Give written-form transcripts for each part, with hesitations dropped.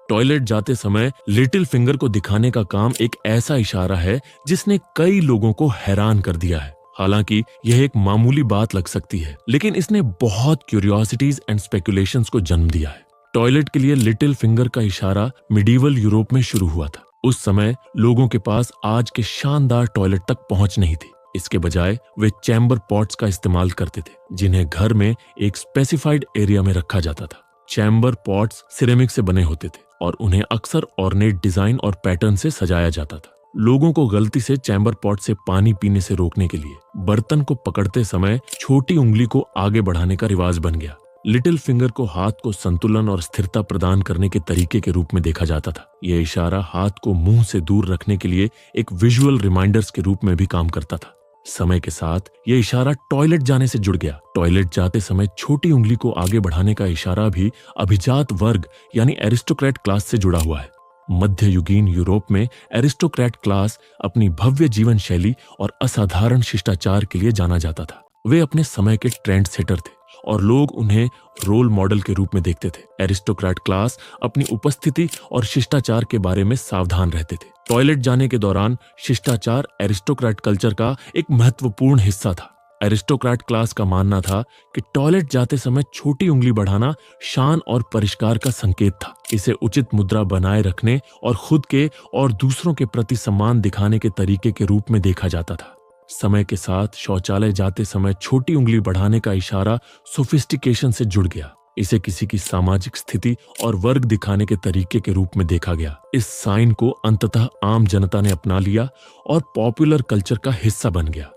Toilet जाते समय little finger को दिखाने का काम एक ऐसा इशारा है जिसने कई लोगों को हैरान कर दिया है। हालांकि यह एक मामूली बात लग सकती है, लेकिन इसने बहुत क्यूरियोसिटीज एंड स्पेकुलेशंस को जन्म दिया है। टॉयलेट के लिए लिटिल फिंगर का इशारा मिडीवल यूरोप में शुरू हुआ था। उस समय लोगों के पास आज के शानदार टॉयलेट तक पहुंच नहीं थी। इसके बजाय वे चैम्बर पॉट्स का इस्तेमाल करते थे, जिन्हें घर में एक स्पेसिफाइड एरिया में रखा जाता था। चैम्बर पॉट्स सिरेमिक से बने होते थे और उन्हें अक्सर ऑर्नेट डिजाइन और पैटर्न से सजाया जाता था। लोगों को गलती से चैम्बर पॉट से पानी पीने से रोकने के लिए बर्तन को पकड़ते समय छोटी उंगली को आगे बढ़ाने का रिवाज बन गया। लिटिल फिंगर को हाथ को संतुलन और स्थिरता प्रदान करने के तरीके के रूप में देखा जाता था। यह इशारा हाथ को मुंह से दूर रखने के लिए एक विजुअल रिमाइंडर्स के रूप में भी काम करता था। समय के साथ यह इशारा टॉयलेट जाने से जुड़ गया। टॉयलेट जाते समय छोटी उंगली को आगे बढ़ाने का इशारा भी अभिजात वर्ग यानी एरिस्टोक्रेट क्लास से जुड़ा हुआ है। मध्ययुगीन यूरोप में एरिस्टोक्रेट क्लास अपनी भव्य जीवन शैली और असाधारण शिष्टाचार के लिए जाना जाता था। वे अपने समय के ट्रेंड सेटर थे और लोग उन्हें रोल मॉडल के रूप में देखते थे। एरिस्टोक्रेट क्लास अपनी उपस्थिति और शिष्टाचार के बारे में सावधान रहते थे। टॉयलेट जाने के दौरान शिष्टाचार एरिस्टोक्रेट कल्चर का एक महत्वपूर्ण हिस्सा था। एरिस्टोक्रेट क्लास का मानना था कि टॉयलेट जाते समय छोटी उंगली बढ़ाना शान और परिष्कार का संकेत था। इसे उचित मुद्रा बनाए रखने और खुद के और दूसरों के प्रति सम्मान दिखाने के तरीके के रूप में देखा जाता था। समय के साथ शौचालय जाते समय छोटी उंगली बढ़ाने का इशारा सोफिस्टिकेशन से जुड़ गया। इसे किसी की सामाजिक स्थिति और वर्ग दिखाने के तरीके के रूप में देखा गया। इस साइन को अंततः आम जनता ने अपना लिया और पॉपुलर कल्चर का हिस्सा बन गया।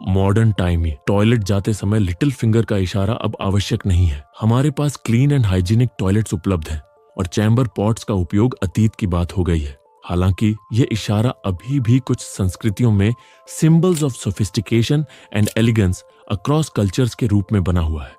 मॉडर्न टाइम में टॉयलेट जाते समय लिटिल फिंगर का इशारा अब आवश्यक नहीं है। हमारे पास क्लीन एंड हाइजीनिक टॉयलेट्स उपलब्ध हैं और चैम्बर पॉट्स का उपयोग अतीत की बात हो गई है। हालांकि यह इशारा अभी भी कुछ संस्कृतियों में symbols of sophistication and elegance across cultures के रूप में बना हुआ है।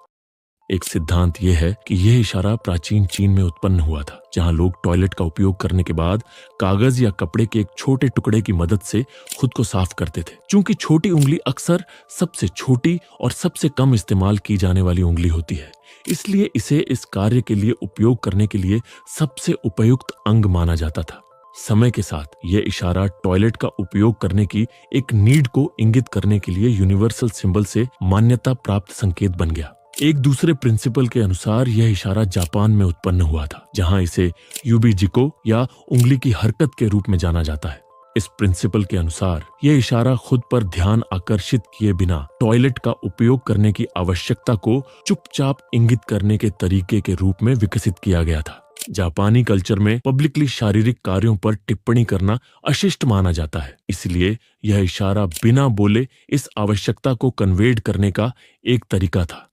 एक सिद्धांत यह है कि यह इशारा प्राचीन चीन में उत्पन्न हुआ था, जहां लोग टॉयलेट का उपयोग करने के बाद कागज या कपड़े के एक छोटे टुकड़े की मदद से खुद को साफ करते थे। चूंकि छोटी उंगली अक्सर सबसे छोटी और सबसे कम इस्तेमाल की जाने वाली उंगली होती है, इसलिए इसे इस कार्य के लिए उपयोग करने के लिए सबसे उपयुक्त अंग माना जाता था। समय के साथ यह इशारा टॉयलेट का उपयोग करने की एक नीड को इंगित करने के लिए यूनिवर्सल सिंबल से मान्यता प्राप्त संकेत बन गया। एक दूसरे प्रिंसिपल के अनुसार यह इशारा जापान में उत्पन्न हुआ था, जहां इसे यूबीजिको या उंगली की हरकत के रूप में जाना जाता है। इस प्रिंसिपल के अनुसार यह इशारा खुद पर ध्यान आकर्षित किए बिना टॉयलेट का उपयोग करने की आवश्यकता को चुपचाप इंगित करने के तरीके के रूप में विकसित किया गया था। जापानी कल्चर में पब्लिकली शारीरिक कार्यों पर टिप्पणी करना अशिष्ट माना जाता है, इसलिए यह इशारा बिना बोले इस आवश्यकता को कन्वेड करने का एक तरीका था।